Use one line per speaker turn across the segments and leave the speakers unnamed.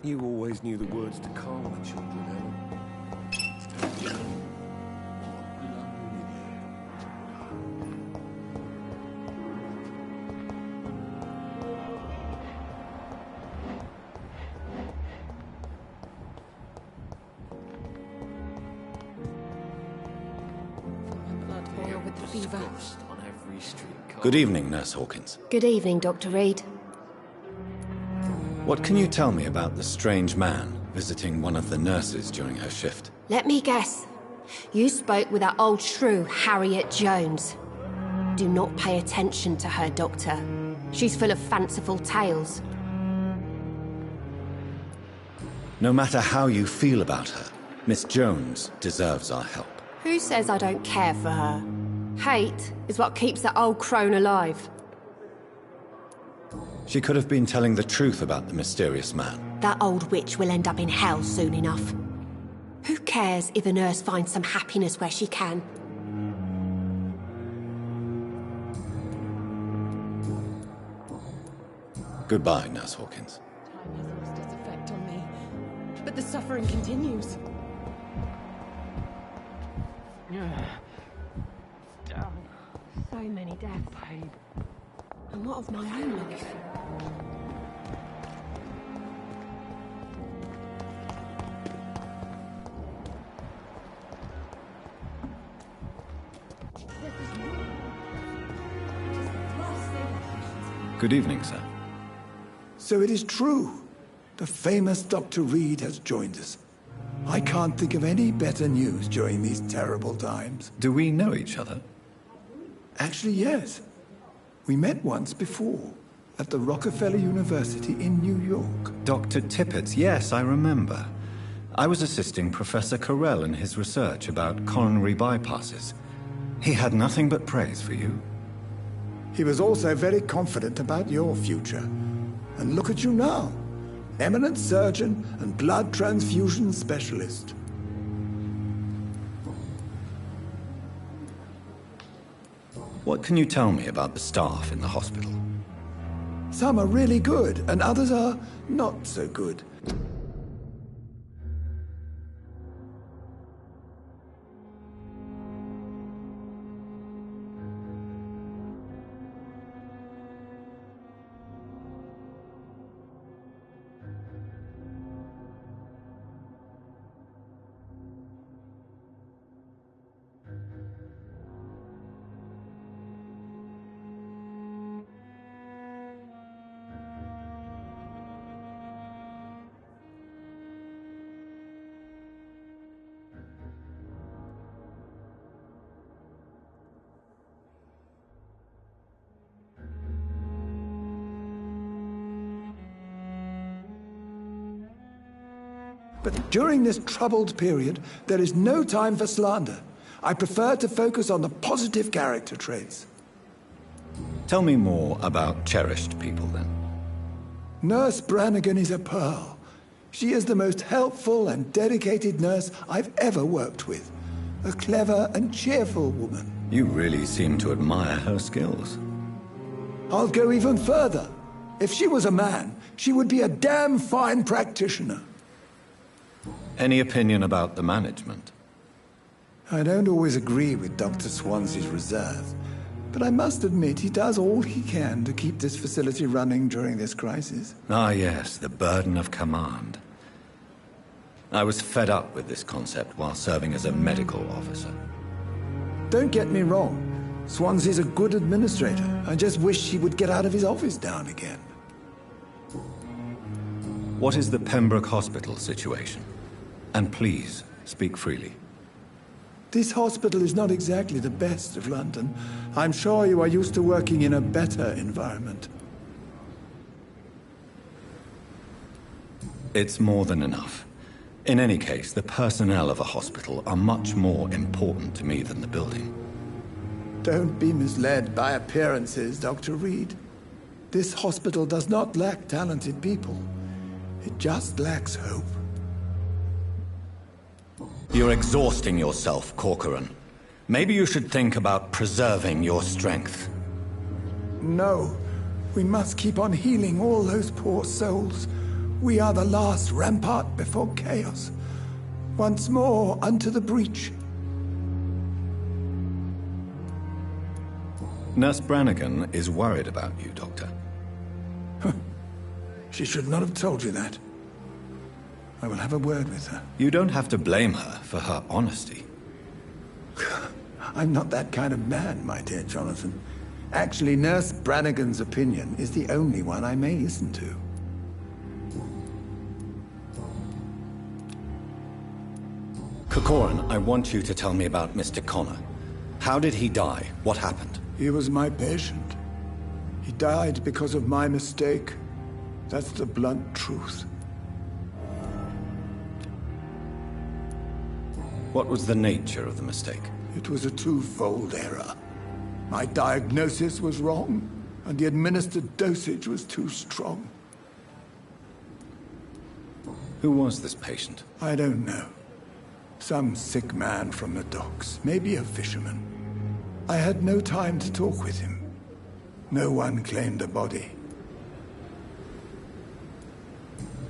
You always knew the words to calm the children, Helen.
Good evening, Nurse Hawkins.
Good evening, Dr. Reed.
What can you tell me about the strange man visiting one of the nurses during her shift?
Let me guess. You spoke with that old shrew, Harriet Jones. Do not pay attention to her, Doctor. She's full of fanciful tales.
No matter how you feel about her, Miss Jones deserves our help.
Who says I don't care for her? Hate is what keeps that old crone alive.
She could have been telling the truth about the mysterious man.
That old witch will end up in hell soon enough. Who cares if a nurse finds some happiness where she can?
Goodbye, Nurse Hawkins.
Time has lost its effect on me, but the suffering continues.
So many deaths. And what of my own life?
Good evening, sir.
So it is true. The famous Dr. Reed has joined us. I can't think of any better news during these terrible times.
Do we know each other?
Actually, yes. We met once before, at the Rockefeller University in New York.
Dr. Tippett, yes, I remember. I was assisting Professor Carell in his research about coronary bypasses. He had nothing but praise for you.
He was also very confident about your future. And look at you now. Eminent surgeon and blood transfusion specialist.
What can you tell me about the staff in the hospital?
Some are really good, and others are not so good. But during this troubled period, there is no time for slander. I prefer to focus on the positive character traits.
Tell me more about cherished people, then.
Nurse Brannigan is a pearl. She is the most helpful and dedicated nurse I've ever worked with. A clever and cheerful woman.
You really seem to admire her skills.
I'll go even further. If she was a man, she would be a damn fine practitioner.
Any opinion about the management?
I don't always agree with Dr. Swansea's reserve, but I must admit he does all he can to keep this facility running during this crisis.
Ah, yes, the burden of command. I was fed up with this concept while serving as a medical officer.
Don't get me wrong. Swansea's a good administrator. I just wish he would get out of his office now and again.
What is the Pembroke Hospital situation? And please, speak freely.
This hospital is not exactly the best of London. I'm sure you are used to working in a better environment.
It's more than enough. In any case, the personnel of a hospital are much more important to me than the building.
Don't be misled by appearances, Dr. Reed. This hospital does not lack talented people. It just lacks hope.
You're exhausting yourself, Corcoran. Maybe you should think about preserving your strength.
No, we must keep on healing all those poor souls. We are the last rampart before chaos. Once more unto the breach.
Nurse Brannigan is worried about you, Doctor.
She should not have told you that. I will have a word with her.
You don't have to blame her for her honesty.
I'm not that kind of man, my dear Jonathan. Actually, Nurse Brannigan's opinion is the only one I may listen to.
Corcoran, I want you to tell me about Mr. Connor. How did he die? What happened?
He was my patient. He died because of my mistake. That's the blunt truth.
What was the nature of the mistake?
It was a twofold error. My diagnosis was wrong, and the administered dosage was too strong.
Who was this patient?
I don't know. Some sick man from the docks, maybe a fisherman. I had no time to talk with him. No one claimed a body.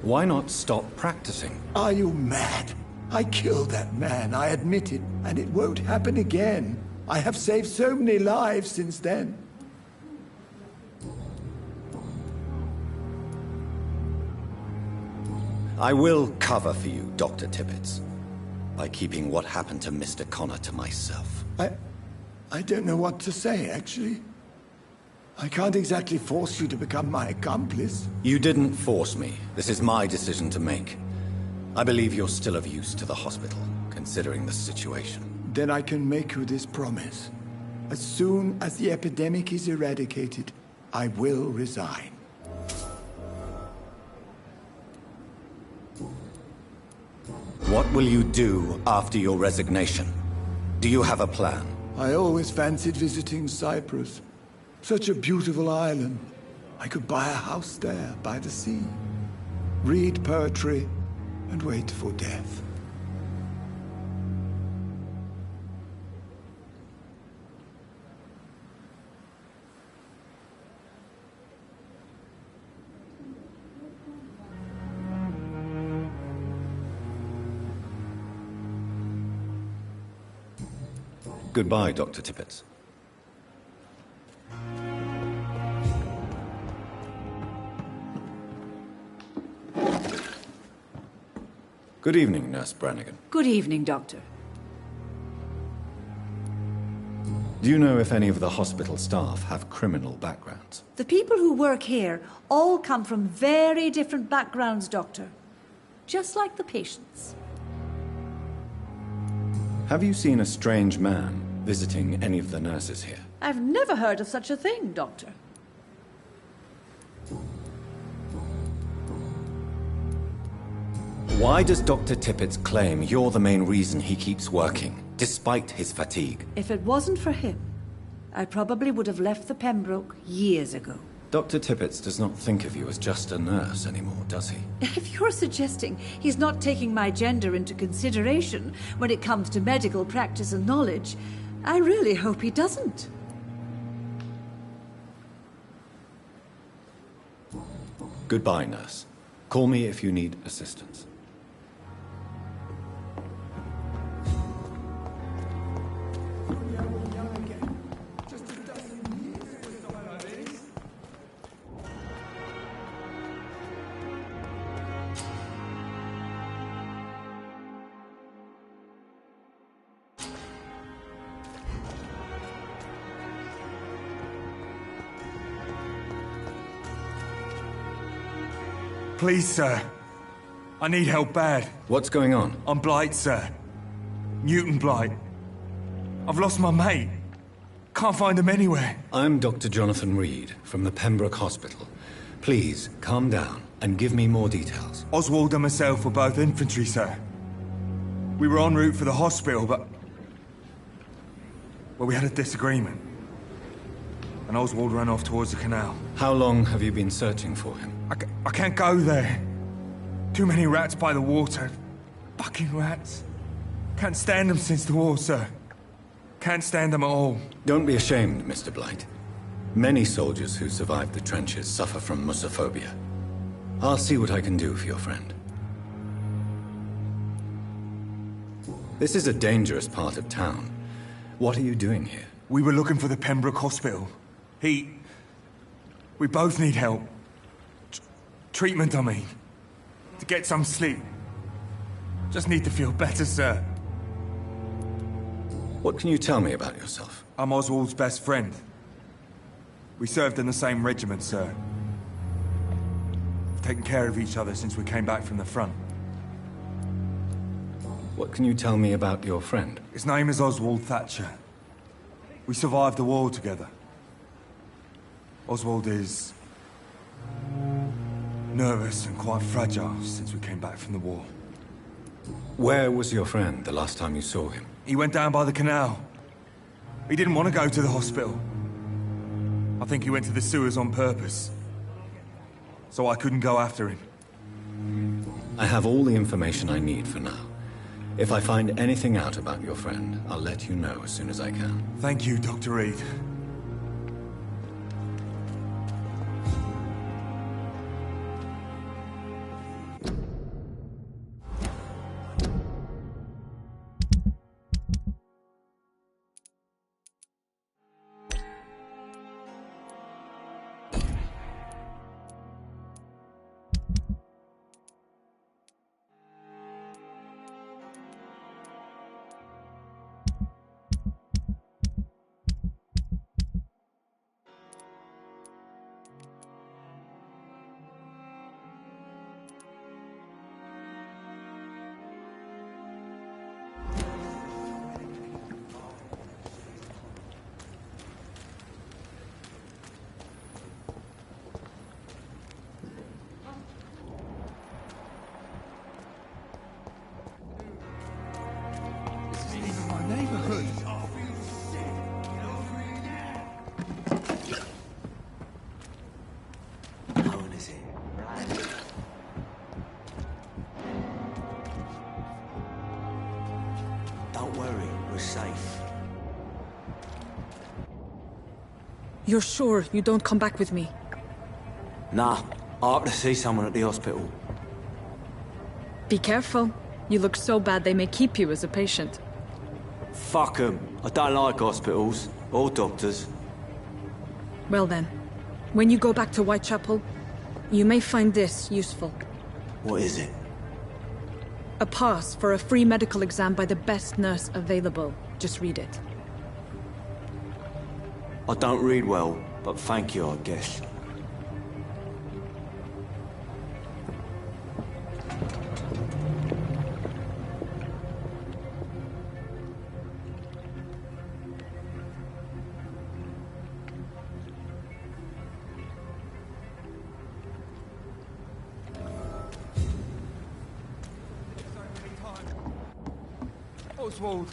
Why not stop practicing?
Are you mad? I killed that man, I admit it, and it won't happen again. I have saved so many lives since then.
I will cover for you, Dr. Tibbets, by keeping what happened to Mr. Connor to myself.
I don't know what to say, actually. I can't exactly force you to become my accomplice.
You didn't force me. This is my decision to make. I believe you're still of use to the hospital, considering the situation.
Then I can make you this promise. As soon as the epidemic is eradicated, I will resign.
What will you do after your resignation? Do you have a plan?
I always fancied visiting Cyprus. Such a beautiful island. I could buy a house there, by the sea. Read poetry, and wait for death.
Goodbye, Dr. Tippett. Good evening, Nurse Brannigan.
Good evening, Doctor.
Do you know if any of the hospital staff have criminal backgrounds?
The people who work here all come from very different backgrounds, Doctor. Just like the patients.
Have you seen a strange man visiting any of the nurses here?
I've never heard of such a thing, Doctor.
Why does Dr. Tippett claim you're the main reason he keeps working, despite his fatigue?
If it wasn't for him, I probably would have left the Pembroke years ago.
Dr. Tippett does not think of you as just a nurse anymore, does he?
If you're suggesting he's not taking my gender into consideration when it comes to medical practice and knowledge, I really hope he doesn't.
Goodbye, nurse. Call me if you need assistance.
Please, sir. I need help bad.
What's going on?
I'm Blight, sir. Newton Blight. I've lost my mate. Can't find him anywhere.
I'm Dr. Jonathan Reed from the Pembroke Hospital. Please, calm down and give me more details.
Oswald and myself were both infantry, sir. We were en route for the hospital, but... well, we had a disagreement. and Oswald ran off towards the canal.
How long have you been searching for him?
I can't go there. Too many rats by the water. Fucking rats. Can't stand them since the war, sir. Can't stand them at all.
Don't be ashamed, Mr. Blight. Many soldiers who survived the trenches suffer from mussophobia. I'll see what I can do for your friend. This is a dangerous part of town. What are you doing here?
We were looking for the Pembroke Hospital. We both need help. Treatment, I mean. To get some sleep. Just need to feel better, sir.
What can you tell me about yourself?
I'm Oswald's best friend. We served in the same regiment, sir. Taken care of each other since we came back from the front.
What can you tell me about your friend?
His name is Oswald Thatcher. We survived the war together. Oswald is nervous and quite fragile since we came back from the war.
Where was your friend the last time you saw him?
He went down by the canal. He didn't want to go to the hospital. I think he went to the sewers on purpose. So I couldn't go after him.
I have all the information I need for now. If I find anything out about your friend, I'll let you know as soon as I can.
Thank you, Dr. Reed.
Don't worry, we're safe.
You're sure you don't come back with me?
Nah, I have to see someone at the hospital.
Be careful. You look so bad they may keep you as a patient.
Fuck 'em. I don't like hospitals, or doctors.
Well then, when you go back to Whitechapel, you may find this useful.
What is it?
A pass for a free medical exam by the best nurse available. Just read it.
I don't read well, but thank you, I guess.
Oswald.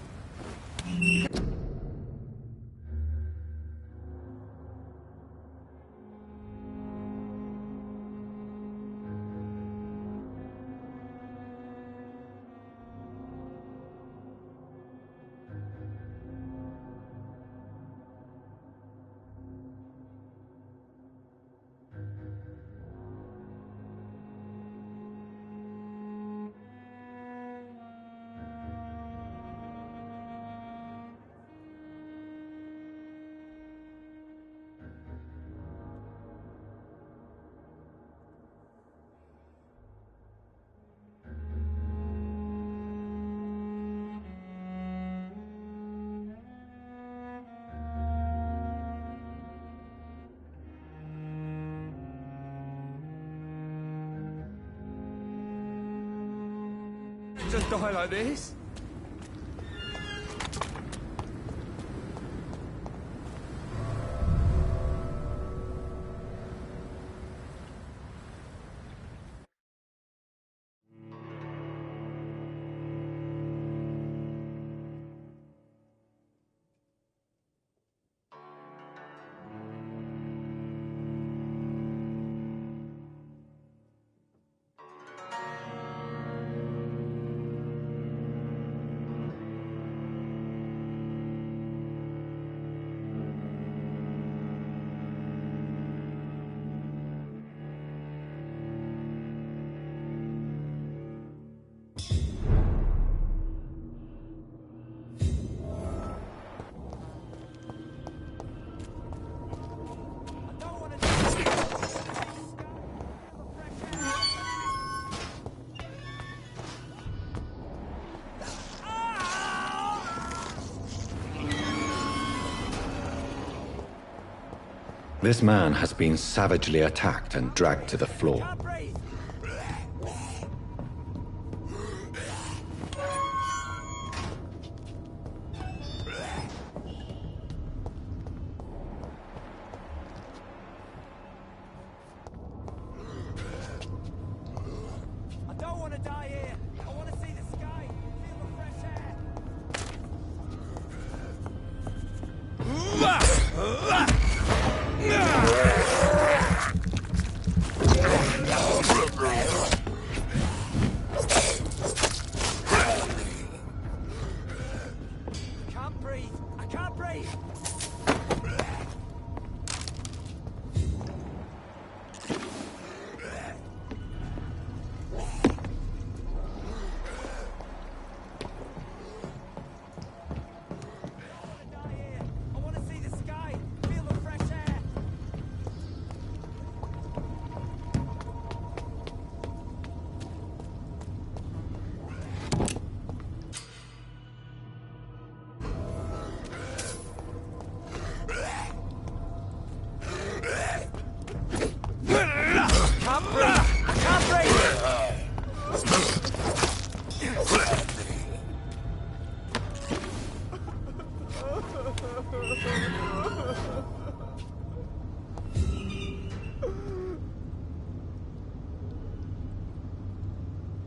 Just die like this?
This man has been savagely attacked and dragged to the floor.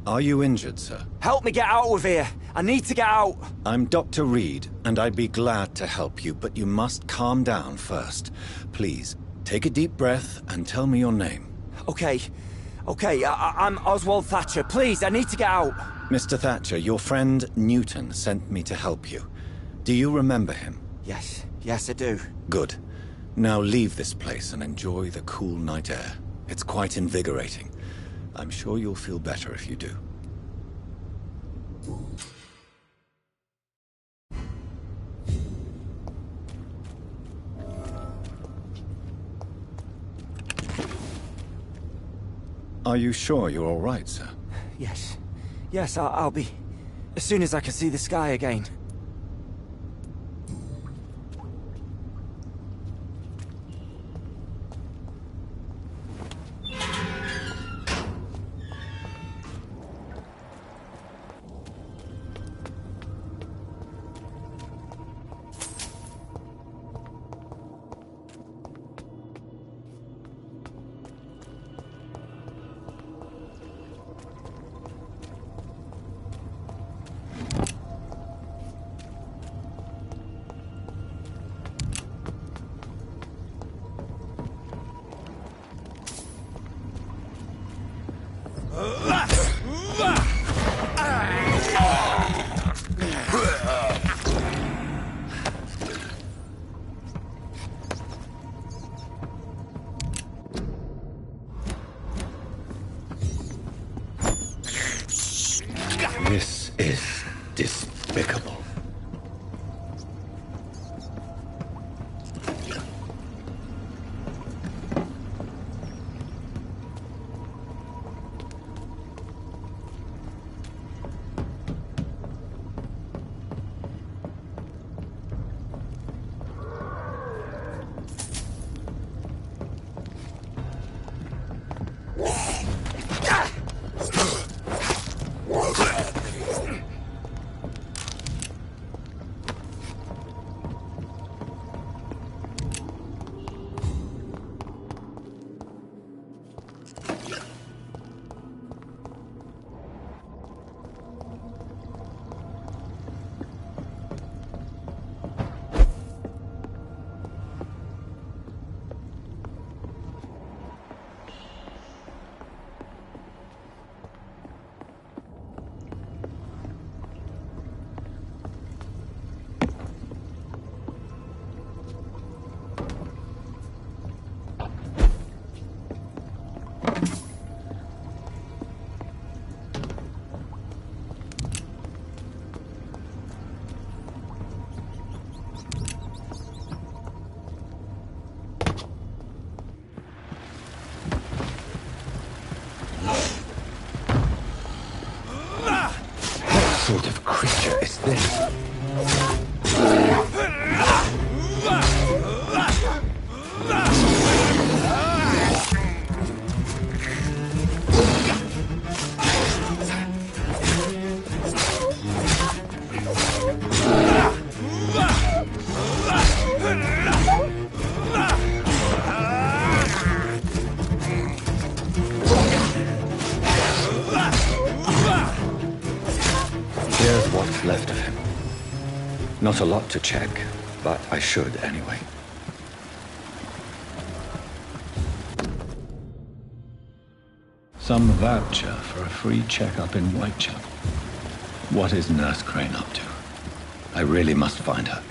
Are you injured, sir?
Help me get out of here. I need to get out.
I'm Dr. Reed, and I'd be glad to help you, but you must calm down first. Please, take a deep breath and tell me your name.
Okay. I'm Oswald Thatcher. Please, I need to get out.
Mr. Thatcher, your friend Newton sent me to help you. Do you remember him?
Yes, I do.
Good. Now leave this place and enjoy the cool night air. It's quite invigorating. I'm sure you'll feel better if you do. Are you sure you're all right, sir?
Yes, I'll be... as soon as I can see the sky again.
This is despicable. What sort of creature is this? Not a lot to check, but I should anyway. Some voucher for a free checkup in Whitechapel. What is Nurse Crane up to? I really must find her.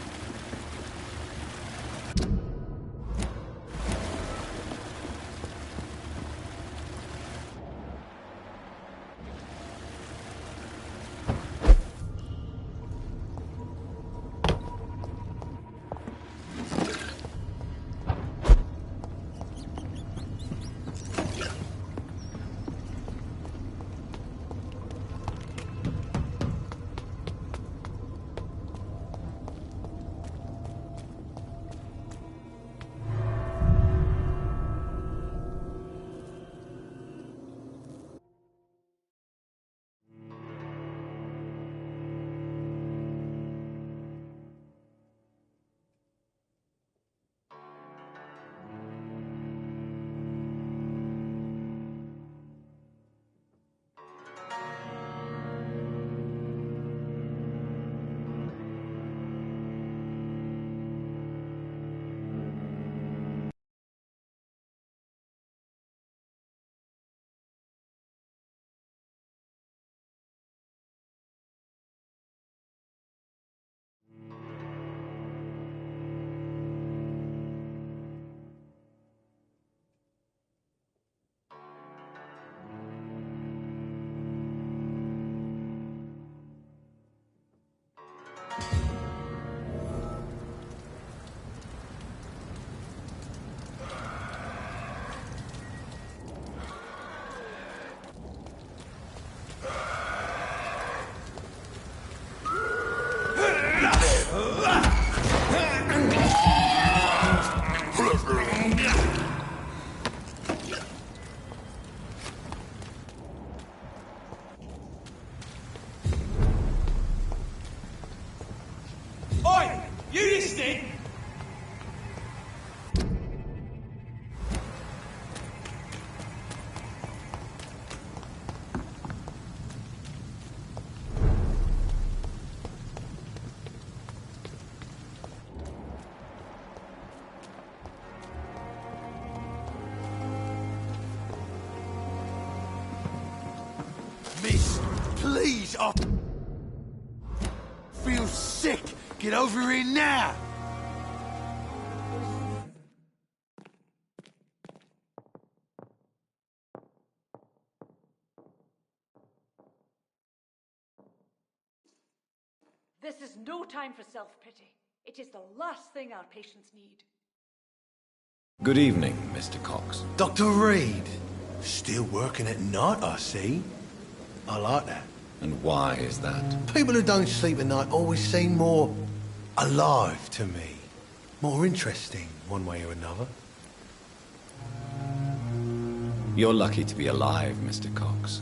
Miss, please, I feel sick. Get over here now.
This is no time for self-pity. It is the last thing our patients need.
Good evening, Mr. Cox.
Dr. Reed. Still working at night, I see. I like that.
And why is that?
People who don't sleep at night always seem more alive to me. More interesting, one way or another.
You're lucky to be alive, Mr. Cox.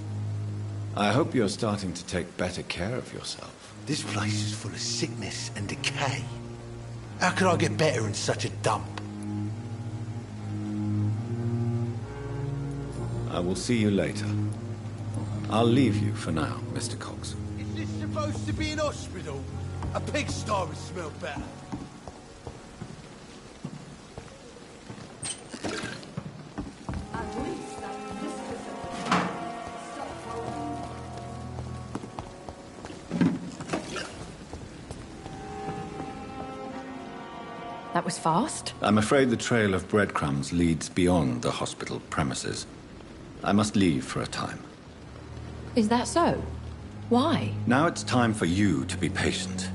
I hope you're starting to take better care of yourself.
This place is full of sickness and decay. How could I get better in such a dump?
I will see you later. I'll leave you for now, Mr. Cox.
Is this supposed to be an hospital? A pigsty would smell better.
At least that mistress
That was fast.
I'm afraid the trail of breadcrumbs leads beyond the hospital premises. I must leave for a time.
Is that so? Why?
Now it's time for you to be patient.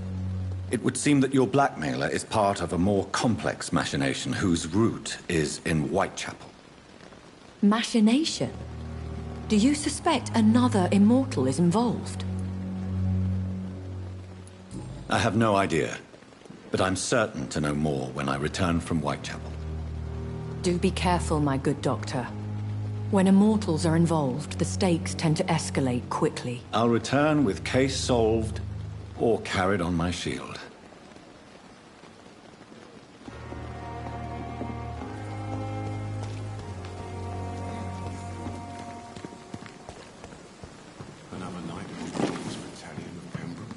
It would seem that your blackmailer is part of a more complex machination whose root is in Whitechapel.
Machination? Do you suspect another immortal is involved?
I have no idea, but I'm certain to know more when I return from Whitechapel.
Do be careful, my good doctor. When immortals are involved, the stakes tend to escalate quickly.
I'll return with case solved or carried on my shield.
Another night of the Police Battalion of Pembroke.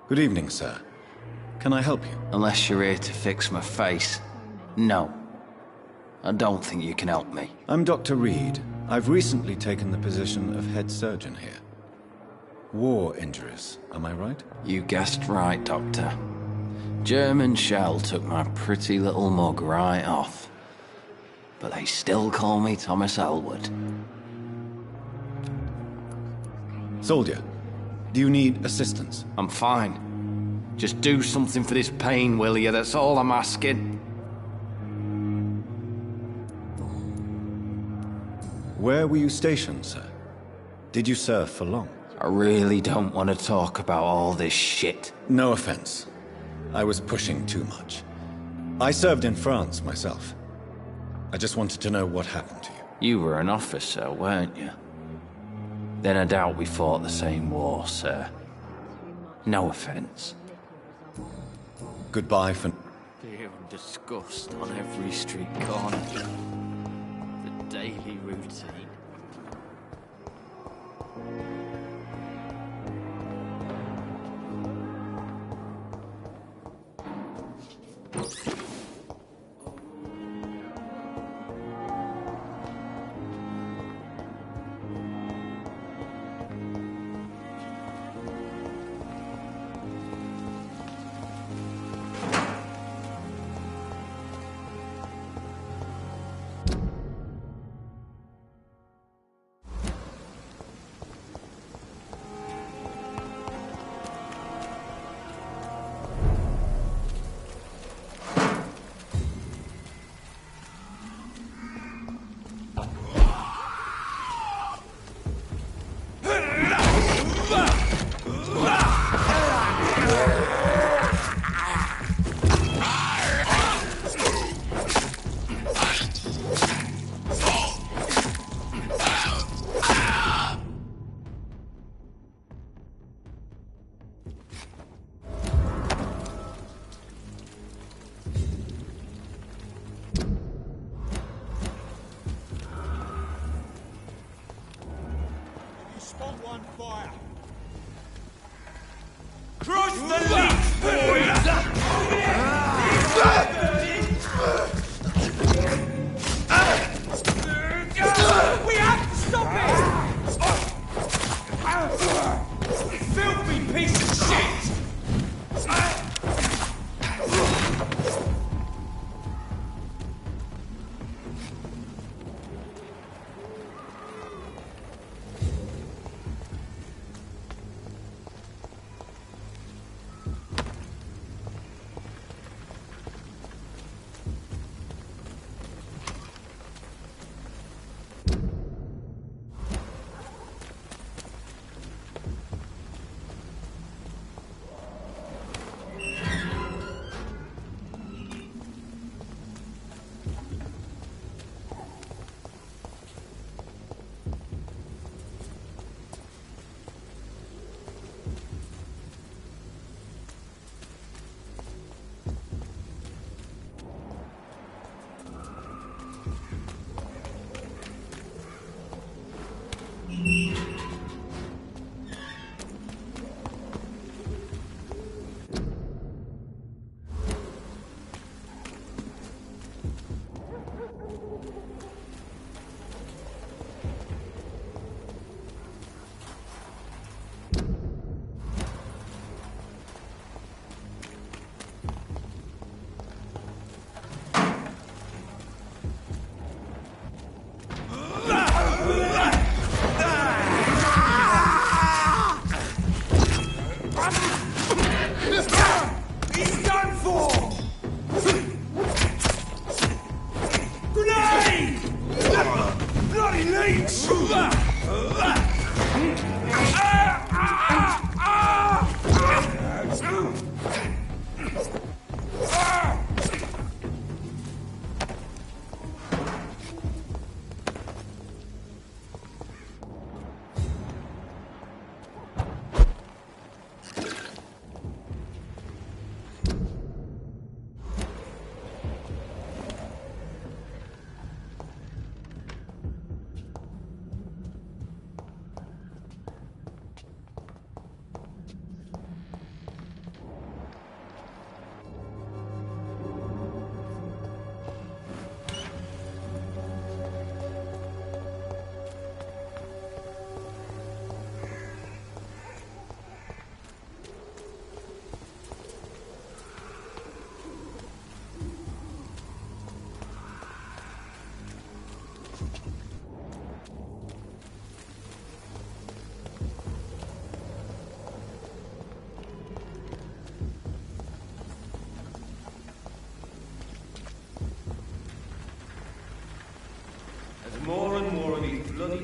Good evening, sir. Can I help you?
Unless you're here to fix my face. No. I don't think you can help me.
I'm Dr. Reed. I've recently taken the position of head surgeon here. War injuries, am I right?
You guessed right, Doctor. German shell took my pretty little mug right off. But they still call me Thomas Elwood.
Soldier, do you need assistance?
I'm fine. Just do something for this pain, will you? That's all I'm asking.
Where were you stationed, sir? Did you serve for long?
I really don't want to talk about all this shit.
No offense. I was pushing too much. I served in France myself. I just wanted to know what happened to you.
You were an officer, weren't you? Then I doubt we fought the same war, sir. No offense.
Goodbye for...
Fear and disgust on every street corner. The daily routine.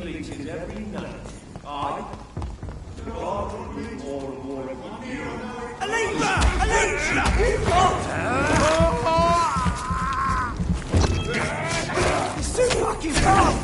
bleaches every night. I... The God will bring more and more of you. Alicia! It's too fucking fast!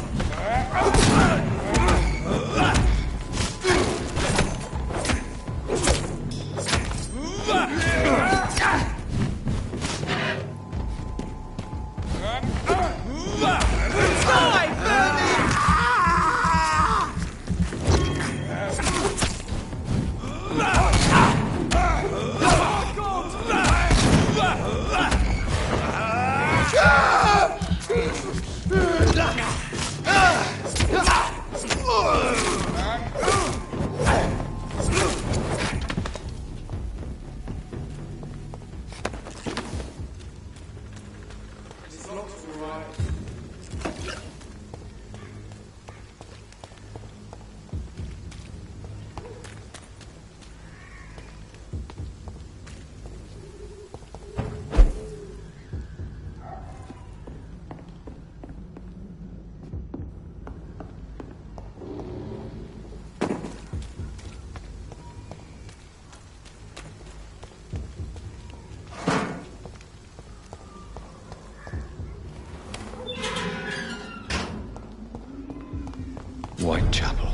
Whitechapel.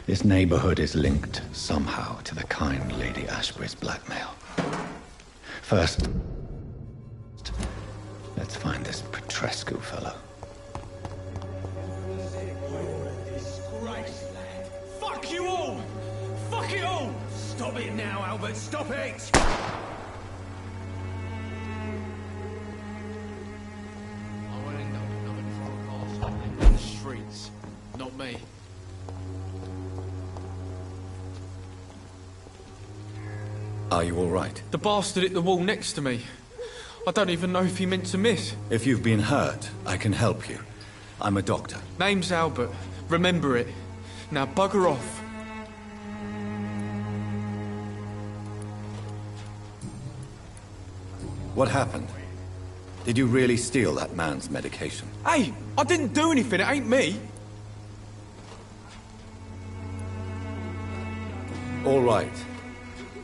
This neighborhood is linked somehow to the kind Lady Ashbury's blackmail. First, let's find this Petrescu fellow.
Fuck you all! Fuck it all! Stop it now, Albert, stop it!
I won't end up another drunk ass in the streets. Not me.
Are you all right?
The bastard hit the wall next to me. I don't even know if he meant to miss.
If you've been hurt, I can help you. I'm a doctor.
Name's Albert. Remember it. Now bugger off.
What happened? Did you really steal that man's medication?
Hey, I didn't do anything. It ain't me.
All right.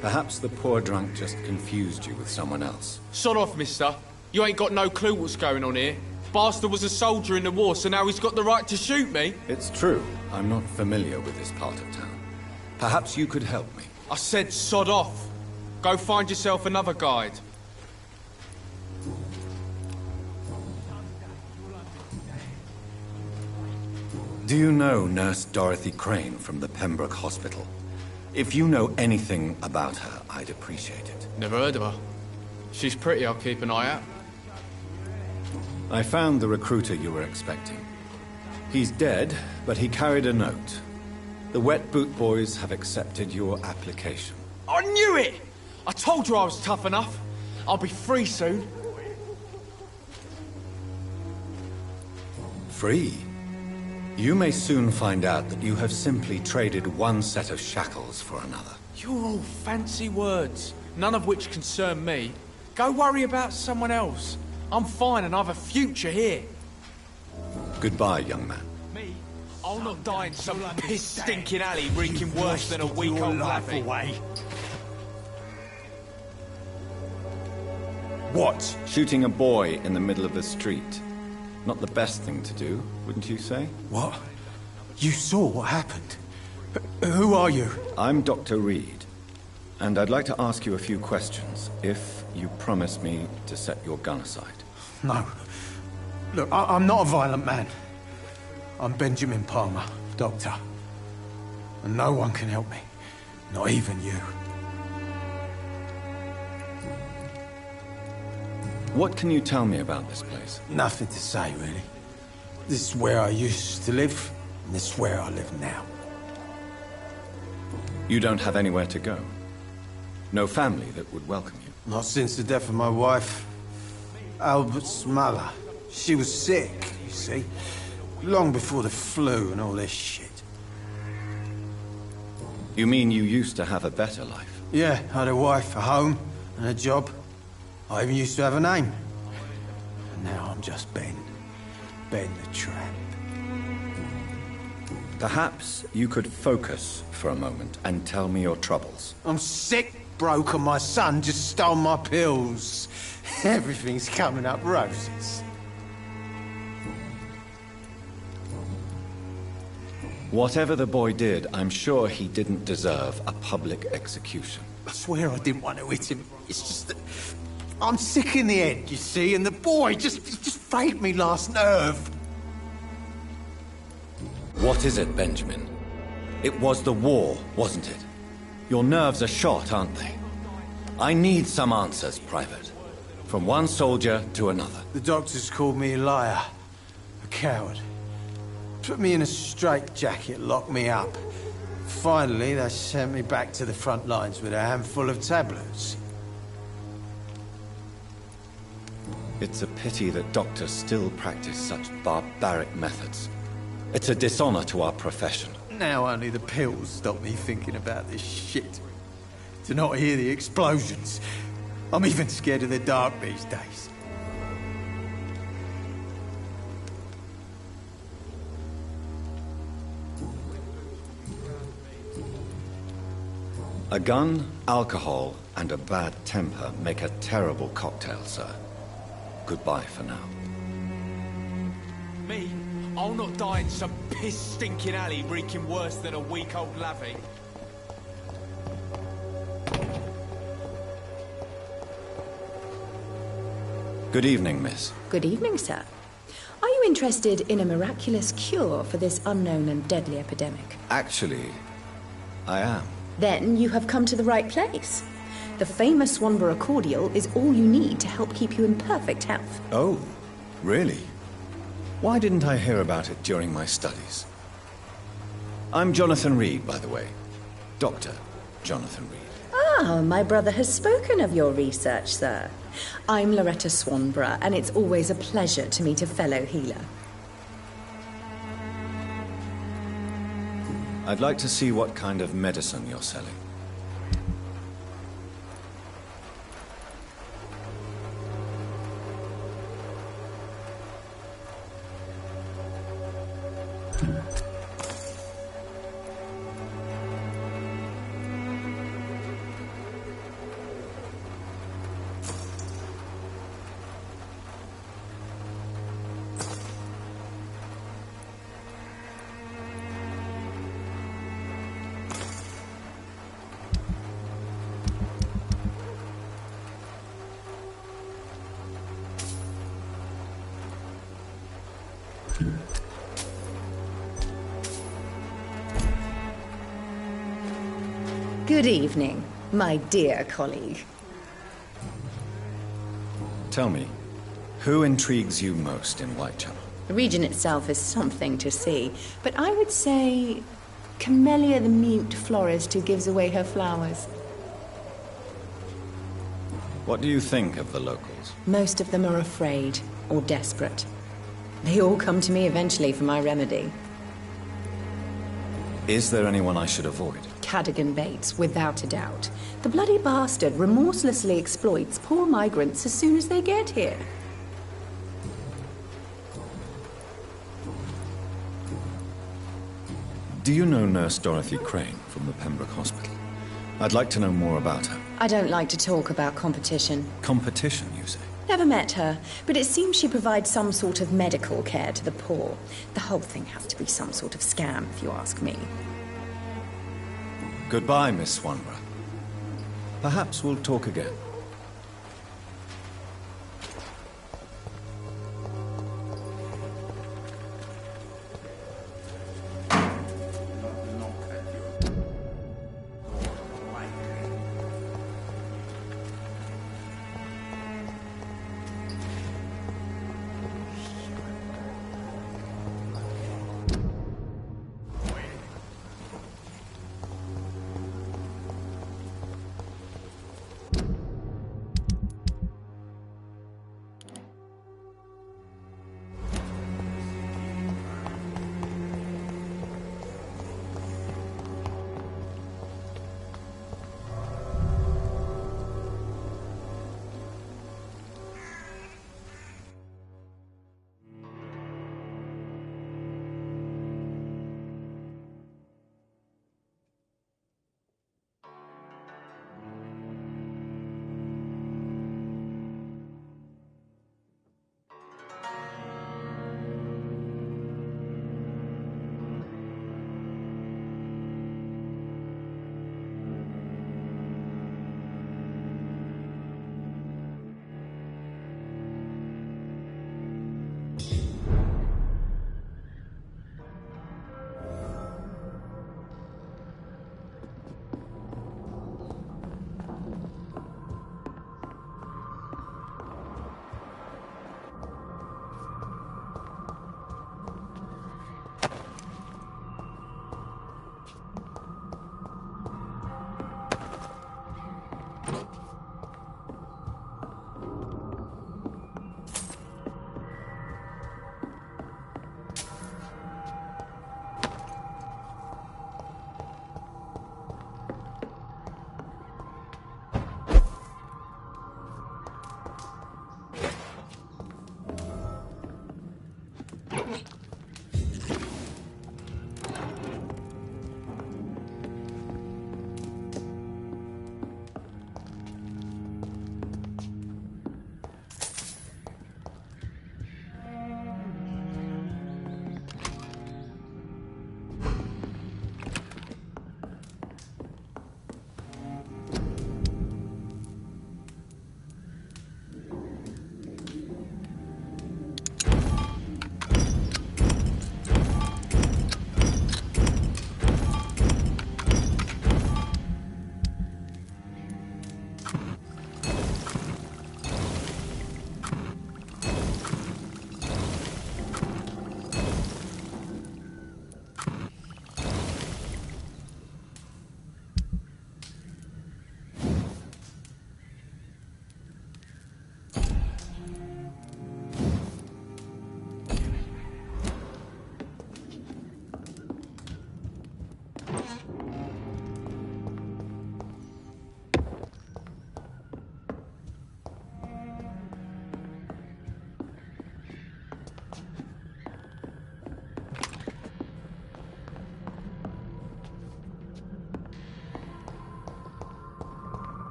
Perhaps the poor drunk just confused you with someone else.
Sod off, mister. You ain't got no clue what's going on here. Bastard was a soldier in the war, so now he's got the right to shoot me.
It's true. I'm not familiar with this part of town. Perhaps you could help me.
I said sod off. Go find yourself another guide.
Do you know Nurse Dorothy Crane from the Pembroke Hospital? If you know anything about her, I'd appreciate it.
Never heard of her. She's pretty, I'll keep an eye out.
I found the recruiter you were expecting. He's dead, but he carried a note. The Wet Boot Boys have accepted your application.
I knew it! I told you I was tough enough. I'll be free soon.
Free? You may soon find out that you have simply traded one set of shackles for another.
You're all fancy words, none of which concern me. Go worry about someone else. I'm fine and I've a future here.
Goodbye, young man.
Me? I'll not die in some piss-stinking alley reeking worse than a week-old laffy.
What? Shooting a boy in the middle of the street. Not the best thing to do, wouldn't you say?
What? You saw what happened? Who are you?
I'm Dr. Reed, and I'd like to ask you a few questions, if you promise me to set your gun aside.
No. Look, I'm not a violent man. I'm Benjamin Palmer, doctor. And no one can help me. Not even you.
What can you tell me about this place?
Nothing to say, really. This is where I used to live, and this is where I live now.
You don't have anywhere to go? No family that would welcome you?
Not since the death of my wife, Albert's mother. She was sick, you see. Long before the flu and all this shit.
You mean you used to have a better life?
Yeah, I had a wife, a home, and a job. I even used to have a name. And now I'm just Ben. Ben the Tramp.
Perhaps you could focus for a moment and tell me your troubles.
I'm sick, broke, and my son just stole my pills. Everything's coming up roses.
Whatever the boy did, I'm sure he didn't deserve a public execution.
I swear I didn't want to hit him. It's just that I'm sick in the head, you see, and the boy just frayed me last nerve.
What is it, Benjamin? It was the war, wasn't it? Your nerves are shot, aren't they? I need some answers, Private. From one soldier to another.
The doctors called me a liar, a coward. Put me in a straitjacket, locked me up. Finally, they sent me back to the front lines with a handful of tablets.
It's a pity that doctors still practice such barbaric methods. It's a dishonor to our profession.
Now only the pills stop me thinking about this shit. To not hear the explosions. I'm even scared of the dark these days.
A gun, alcohol, and a bad temper make a terrible cocktail, sir. Goodbye for now.
Me? I'll not die in some piss-stinking alley reeking worse than a week-old lavvy.
Good evening, miss.
Good evening, sir. Are you interested in a miraculous cure for this unknown and deadly epidemic?
Actually, I am.
Then you have come to the right place. The famous Swanborough cordial is all you need to help keep you in perfect health.
Oh, really? Why didn't I hear about it during my studies? I'm Jonathan Reed, by the way. Dr. Jonathan Reed.
Ah, my brother has spoken of your research, sir. I'm Loretta Swanborough, and it's always a pleasure to meet a fellow healer.
I'd like to see what kind of medicine you're selling.
Good evening, my dear colleague.
Tell me, who intrigues you most in Whitechapel?
The region itself is something to see, but I would say Camellia the mute florist who gives away her flowers.
What do you think of the locals?
Most of them are afraid or desperate. They all come to me eventually for my remedy.
Is there anyone I should avoid?
Cadogan Bates, without a doubt. The bloody bastard remorselessly exploits poor migrants as soon as they get here.
Do you know Nurse Dorothy Crane from the Pembroke Hospital? I'd like to know more about her.
I don't like to talk about competition.
Competition, you say?
Never met her, but it seems she provides some sort of medical care to the poor. The whole thing has to be some sort of scam, if you ask me.
Goodbye, Miss Swanborough. Perhaps we'll talk again.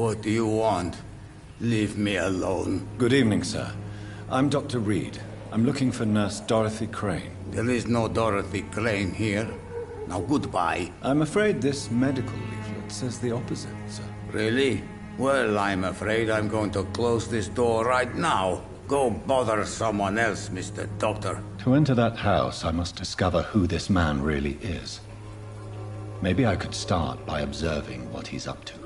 What do you want? Leave me alone.
Good evening, sir. I'm Dr. Reed. I'm looking for Nurse Dorothy Crane.
There is no Dorothy Crane here. Now goodbye.
I'm afraid this medical leaflet says the opposite, sir.
Really? Well, I'm afraid I'm going to close this door right now. Go bother someone else, Mr. Doctor.
To enter that house, I must discover who this man really is. Maybe I could start by observing what he's up to.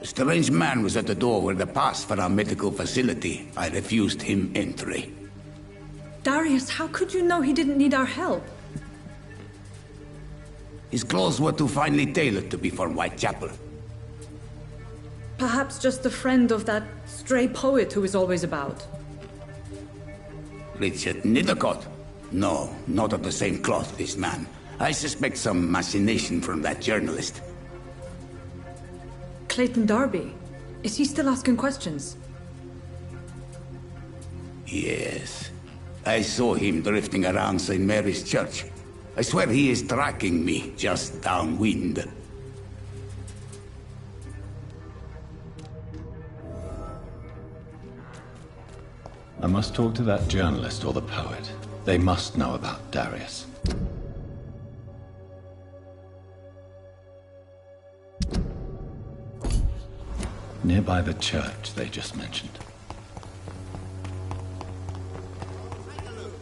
A strange man was at the door with a pass for our medical facility. I refused him entry.
Darius, how could you know he didn't need our help?
His clothes were too finely tailored to be from Whitechapel.
Perhaps just a friend of that stray poet who is always about.
Richard Nithercott? No, not of the same cloth, this man. I suspect some machination from that journalist.
Clayton Darby. Is he still asking questions?
Yes. I saw him drifting around St. Mary's Church. I swear he is tracking me, just downwind.
I must talk to that journalist or the poet. They must know about Darius. Nearby the church they just mentioned.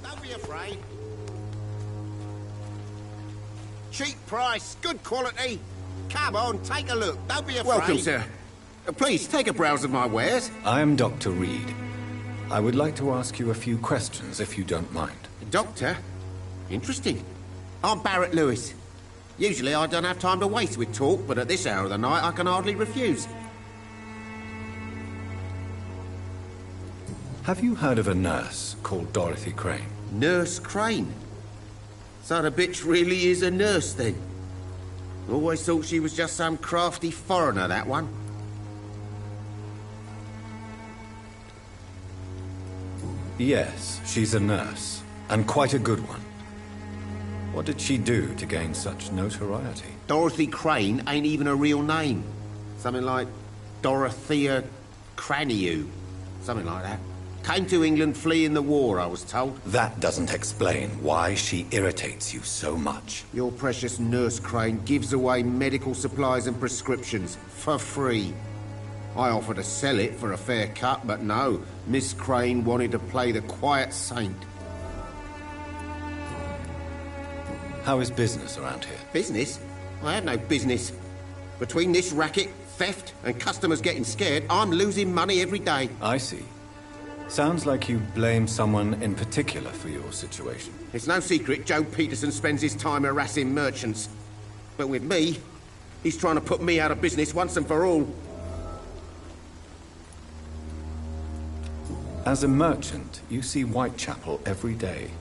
Don't be afraid. Cheap price, good quality. Come on, take a look. Don't be afraid.
Welcome, sir. Please, take a browse of my wares.
I am Dr. Reed. I would like to ask you a few questions, if you don't mind.
Doctor? Interesting. I'm Barrett Lewis. Usually I don't have time to waste with talk, but at this hour of the night I can hardly refuse.
Have you heard of a nurse called Dorothy Crane?
Nurse Crane? So the bitch really is a nurse, then? Always thought she was just some crafty foreigner, that one.
Yes, she's a nurse, and quite a good one. What did she do to gain such notoriety?
Dorothy Crane ain't even a real name. Something like Dorothea Craniu. Something like that. Came to England fleeing the war, I was told.
That doesn't explain why she irritates you so much.
Your precious Nurse Crane gives away medical supplies and prescriptions for free. I offered to sell it for a fair cut, but no. Miss Crane wanted to play the quiet saint.
How is business around here?
Business? I have no business. Between this racket, theft, and customers getting scared, I'm losing money every day.
I see. Sounds like you blame someone in particular for your situation.
It's no secret Joe Peterson spends his time harassing merchants. But with me, he's trying to put me out of business once and for all.
As a merchant, you see Whitechapel every day.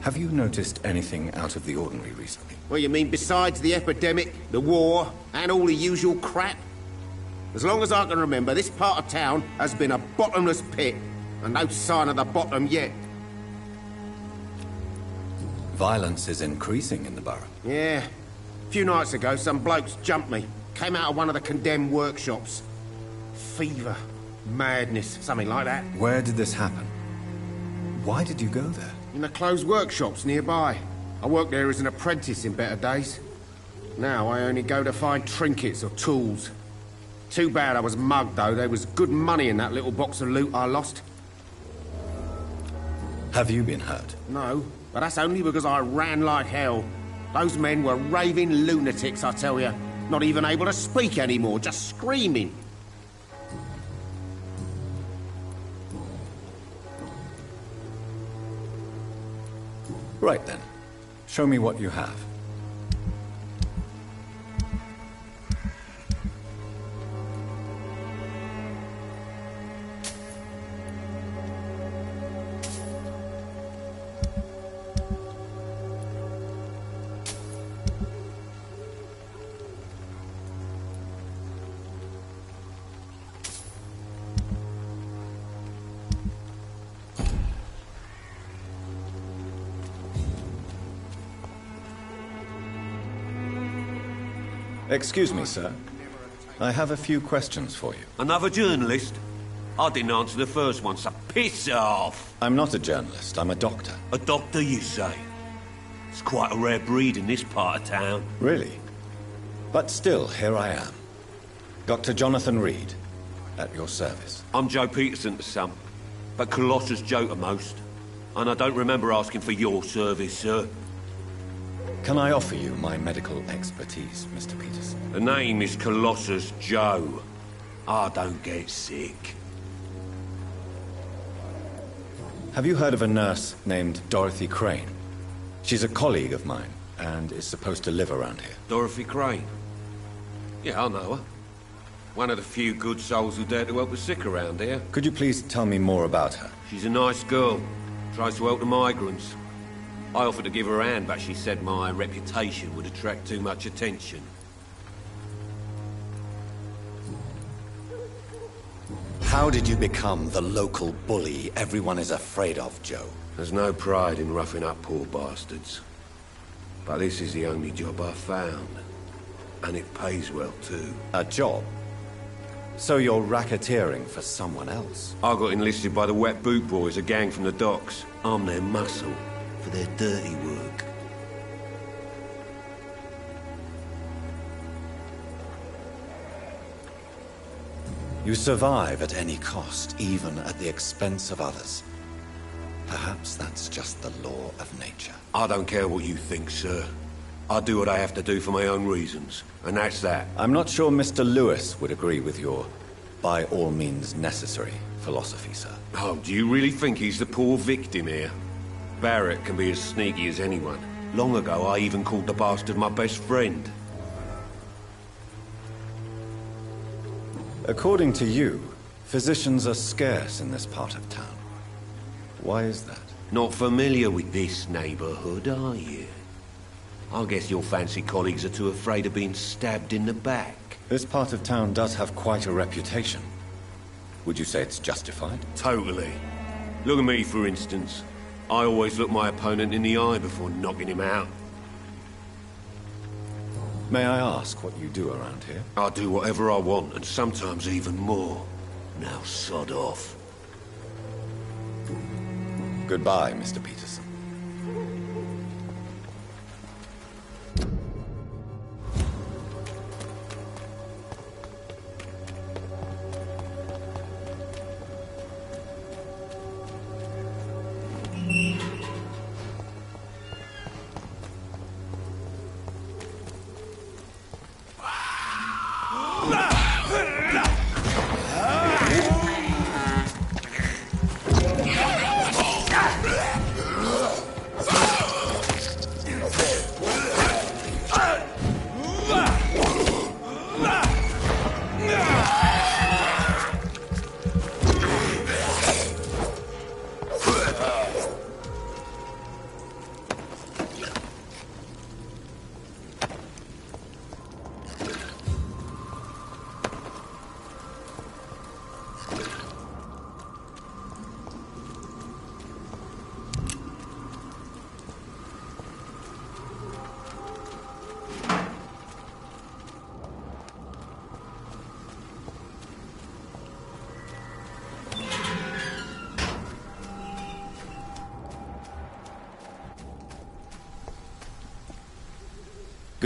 Have you noticed anything out of the ordinary recently?
Well, you mean besides the epidemic, the war, and all the usual crap? As long as I can remember, this part of town has been a bottomless pit, and no sign of the bottom yet.
Violence is increasing in the borough.
Yeah. A few nights ago, some blokes jumped me. Came out of one of the condemned workshops. Fever, madness, something like that.
Where did this happen? Why did you go there?
In the closed workshops nearby. I worked there as an apprentice in better days. Now I only go to find trinkets or tools. Too bad I was mugged, though. There was good money in that little box of loot I lost.
Have you been hurt?
No, but that's only because I ran like hell. Those men were raving lunatics, I tell you. Not even able to speak anymore, just screaming.
Right then. Show me what you have. Excuse me, sir. I have a few questions for you.
Another journalist? I didn't answer the first one, so piss off!
I'm not a journalist, I'm a doctor.
A doctor, you say? It's quite a rare breed in this part of town.
Really? But still, here I am. Dr. Jonathan Reed, at your service.
I'm Joe Peterson to some, but Colossus Joe to most. And I don't remember asking for your service, sir.
Can I offer you my medical expertise, Mr. Peterson?
The name is Colossus Joe. I don't get sick.
Have you heard of a nurse named Dorothy Crane? She's a colleague of mine, and is supposed to live around here.
Dorothy Crane? Yeah, I know her. One of the few good souls who dare to help the sick around here.
Could you please tell me more about her?
She's a nice girl. Tries to help the migrants. I offered to give her a hand, but she said my reputation would attract too much attention.
How did you become the local bully everyone is afraid of, Joe?
There's no pride in roughing up poor bastards. But this is the only job I've found. And it pays well, too.
A job? So you're racketeering for someone else?
I got enlisted by the Wet Boot Boys, a gang from the docks. I'm their muscle for their dirty work.
You survive at any cost, even at the expense of others. Perhaps that's just the law of nature.
I don't care what you think, sir. I do what I have to do for my own reasons, and that's that.
I'm not sure Mr. Lewis would agree with your by all means necessary philosophy, sir.
Oh, do you really think he's the poor victim here? Barrett can be as sneaky as anyone. Long ago, I even called the bastard my best friend.
According to you, physicians are scarce in this part of town. Why is that?
Not familiar with this neighborhood, are you? I guess your fancy colleagues are too afraid of being stabbed in the back.
This part of town does have quite a reputation. Would you say it's justified?
Totally. Look at me, for instance. I always look my opponent in the eye before knocking him out.
May I ask what you do around here?
I do whatever I want, and sometimes even more. Now sod off.
Goodbye, Mr. Peterson.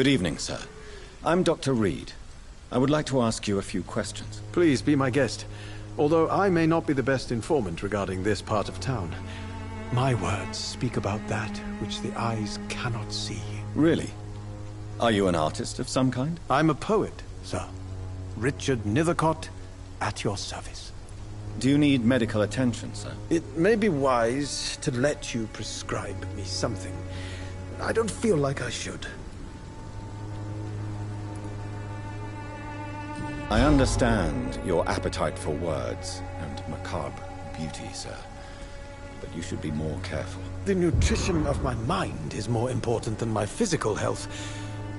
Good evening, sir. I'm Dr. Reed. I would like to ask you a few questions.
Please be my guest. Although I may not be the best informant regarding this part of town, my words speak about that which the eyes cannot see.
Really? Are you an artist of some kind?
I'm a poet, sir. Richard Nethercott, at your service.
Do you need medical attention, sir?
It may be wise to let you prescribe me something. I don't feel like I should.
I understand your appetite for words and macabre beauty, sir. But you should be more careful.
The nutrition of my mind is more important than my physical health.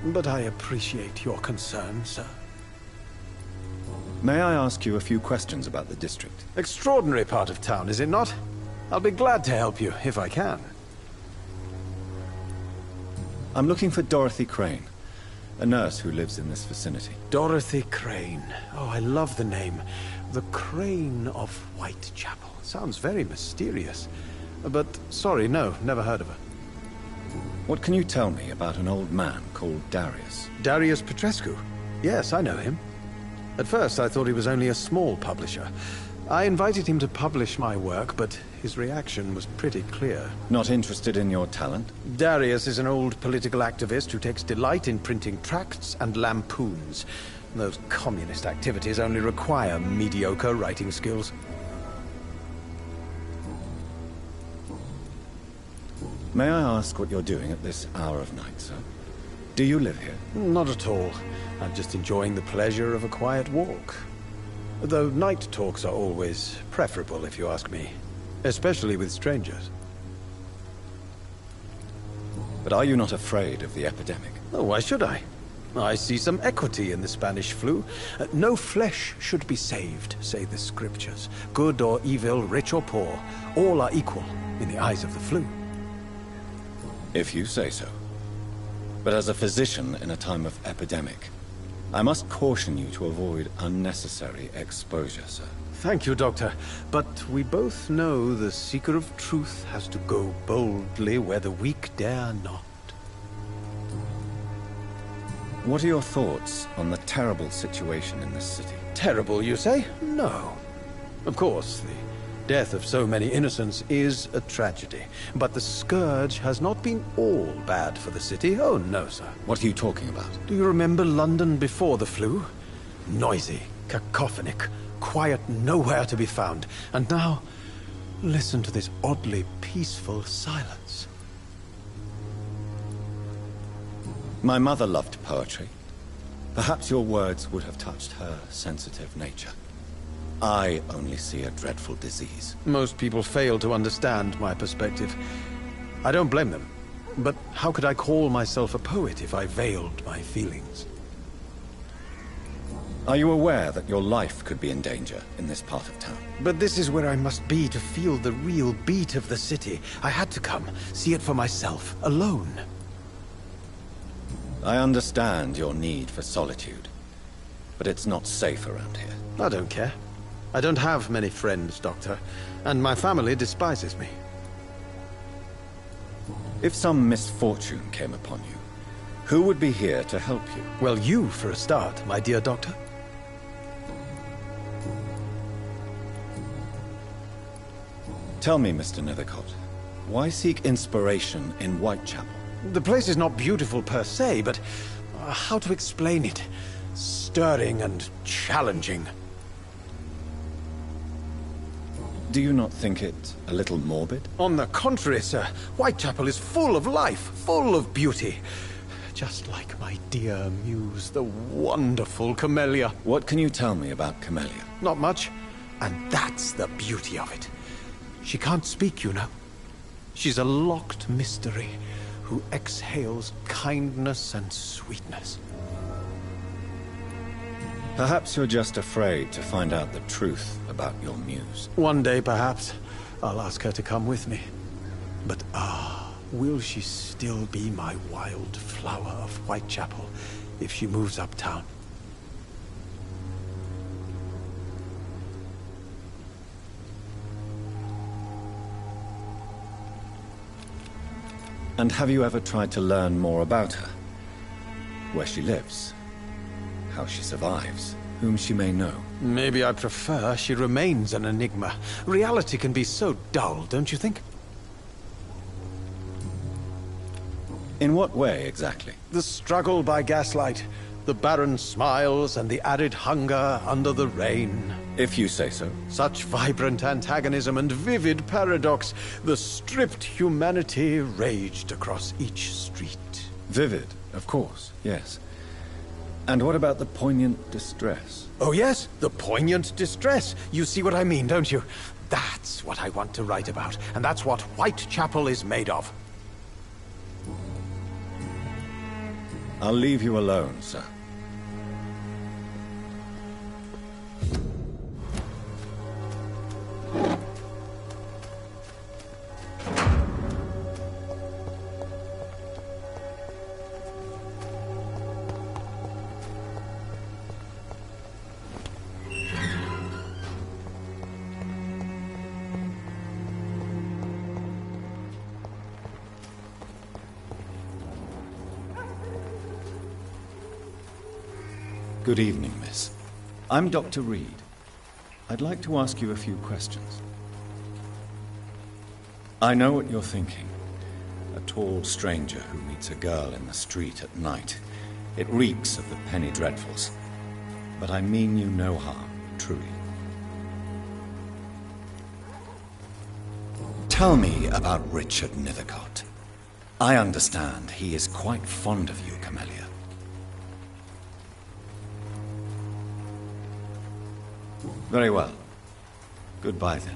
But I appreciate your concern, sir.
May I ask you a few questions about the district?
Extraordinary part of town, is it not? I'll be glad to help you, if I can.
I'm looking for Dorothy Crane, a nurse who lives in this vicinity.
Dorothy Crane. Oh, I love the name. The Crane of Whitechapel. Sounds very mysterious. But, sorry, no, never heard of her.
What can you tell me about an old man called Darius?
Darius Petrescu? Yes, I know him. At first, I thought he was only a small publisher. I invited him to publish my work, but his reaction was pretty clear.
Not interested in your talent?
Darius is an old political activist who takes delight in printing tracts and lampoons. Those communist activities only require mediocre writing skills.
May I ask what you're doing at this hour of night, sir? Do you live here?
Not at all. I'm just enjoying the pleasure of a quiet walk. Though night talks are always preferable, if you ask me. Especially with strangers.
But are you not afraid of the epidemic?
Oh, why should I? I see some equity in the Spanish flu. No flesh should be saved, say the scriptures. Good or evil, rich or poor, all are equal in the eyes of the flu.
If you say so. But as a physician in a time of epidemic, I must caution you to avoid unnecessary exposure, sir.
Thank you, Doctor. But we both know the seeker of truth has to go boldly where the weak dare not.
What are your thoughts on the terrible situation in this city?
Terrible, you say? No. Of course, the death of so many innocents is a tragedy. But the scourge has not been all bad for the city. Oh, no, sir.
What are you talking about?
Do you remember London before the flu? Noisy, cacophonic, quiet nowhere to be found. And now, listen to this oddly peaceful silence.
My mother loved poetry. Perhaps your words would have touched her sensitive nature. I only see a dreadful disease.
Most people fail to understand my perspective. I don't blame them. But how could I call myself a poet if I veiled my feelings?
Are you aware that your life could be in danger in this part of town?
But this is where I must be to feel the real beat of the city. I had to come, see it for myself, alone.
I understand your need for solitude, but it's not safe around here.
I don't care. I don't have many friends, Doctor, and my family despises me.
If some misfortune came upon you, who would be here to help you?
Well, you, for a start, my dear Doctor.
Tell me, Mr. Nethercott, why seek inspiration in Whitechapel?
The place is not beautiful per se, but how to explain it? Stirring and challenging.
Do you not think it a little morbid?
On the contrary, sir. Whitechapel is full of life, full of beauty. Just like my dear muse, the wonderful Camellia.
What can you tell me about Camellia?
Not much. And that's the beauty of it. She can't speak, you know. She's a locked mystery who exhales kindness and sweetness.
Perhaps you're just afraid to find out the truth about your muse.
One day, perhaps, I'll ask her to come with me. But will she still be my wild flower of Whitechapel if she moves uptown?
And have you ever tried to learn more about her? Where she lives? How she survives? Whom she may know?
Maybe I prefer she remains an enigma. Reality can be so dull, don't you think?
In what way, exactly?
The struggle by gaslight. The barren smiles and the arid hunger under the rain.
If you say so.
Such vibrant antagonism and vivid paradox. The stripped humanity raged across each street.
Vivid, of course, yes. And what about the poignant distress?
Oh yes, the poignant distress. You see what I mean, don't you? That's what I want to write about, and that's what Whitechapel is made of.
I'll leave you alone, sir. Good evening, miss. I'm Dr. Reed. I'd like to ask you a few questions. I know what you're thinking. A tall stranger who meets a girl in the street at night. It reeks of the penny dreadfuls. But I mean you no harm, truly. Tell me about Richard Nithercott. I understand he is quite fond of you, Camellia. Very well. Goodbye, then.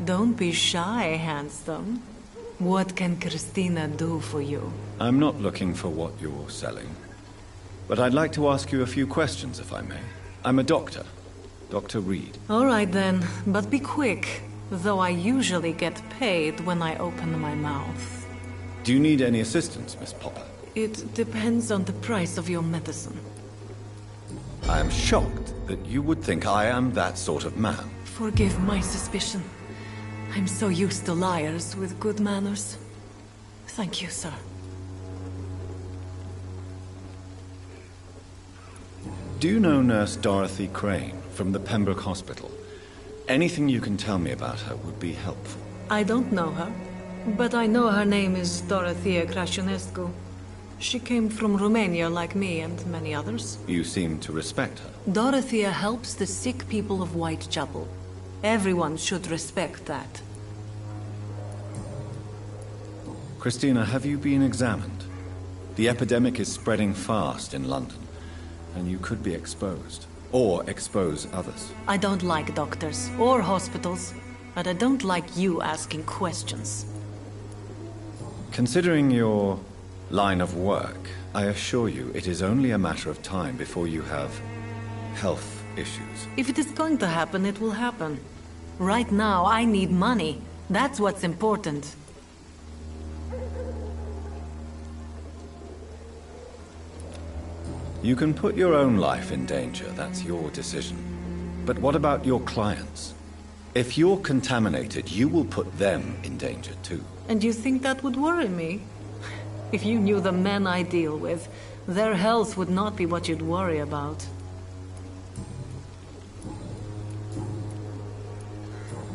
Don't be shy, handsome. What can Christina do for you?
I'm not looking for what you're selling. But I'd like to ask you a few questions, if I may. I'm a doctor. Dr. Reed.
All right then, but be quick. Though I usually get paid when I open my mouth.
Do you need any assistance, Miss Popper?
It depends on the price of your medicine.
I am shocked that you would think I am that sort of man.
Forgive my suspicion. I'm so used to liars with good manners. Thank you, sir.
Do you know Nurse Dorothy Crane from the Pembroke Hospital? Anything you can tell me about her would be helpful.
I don't know her, but I know her name is Dorothea Crăciunescu. She came from Romania like me and many others.
You seem to respect her.
Dorothea helps the sick people of Whitechapel. Everyone should respect that.
Christina, have you been examined? The epidemic is spreading fast in London, and you could be exposed. Or expose others.
I don't like doctors or hospitals, but I don't like you asking questions.
Considering your line of work, I assure you it is only a matter of time before you have health issues.
If it is going to happen, it will happen. Right now, I need money. That's what's important.
You can put your own life in danger, that's your decision. But what about your clients? If you're contaminated, you will put them in danger too.
And you think that would worry me? If you knew the men I deal with, their health would not be what you'd worry about.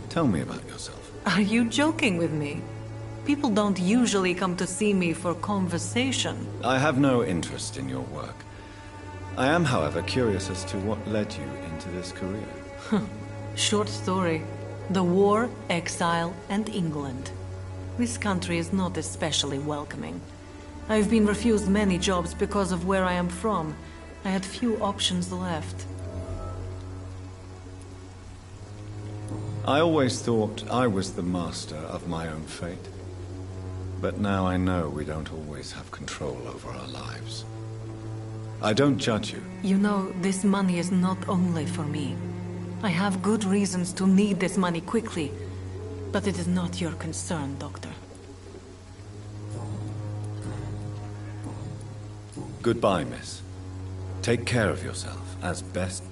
Tell me about yourself.
Are you joking with me? People don't usually come to see me for conversation.
I have no interest in your work. I am, however, curious as to what led you into this career.
Short story. The war, exile, and England. This country is not especially welcoming. I've been refused many jobs because of where I am from. I had few options left.
I always thought I was the master of my own fate. But now I know we don't always have control over our lives. I don't judge you.
You know, this money is not only for me. I have good reasons to need this money quickly. But it is not your concern, Doctor.
Goodbye, miss. Take care of yourself, as best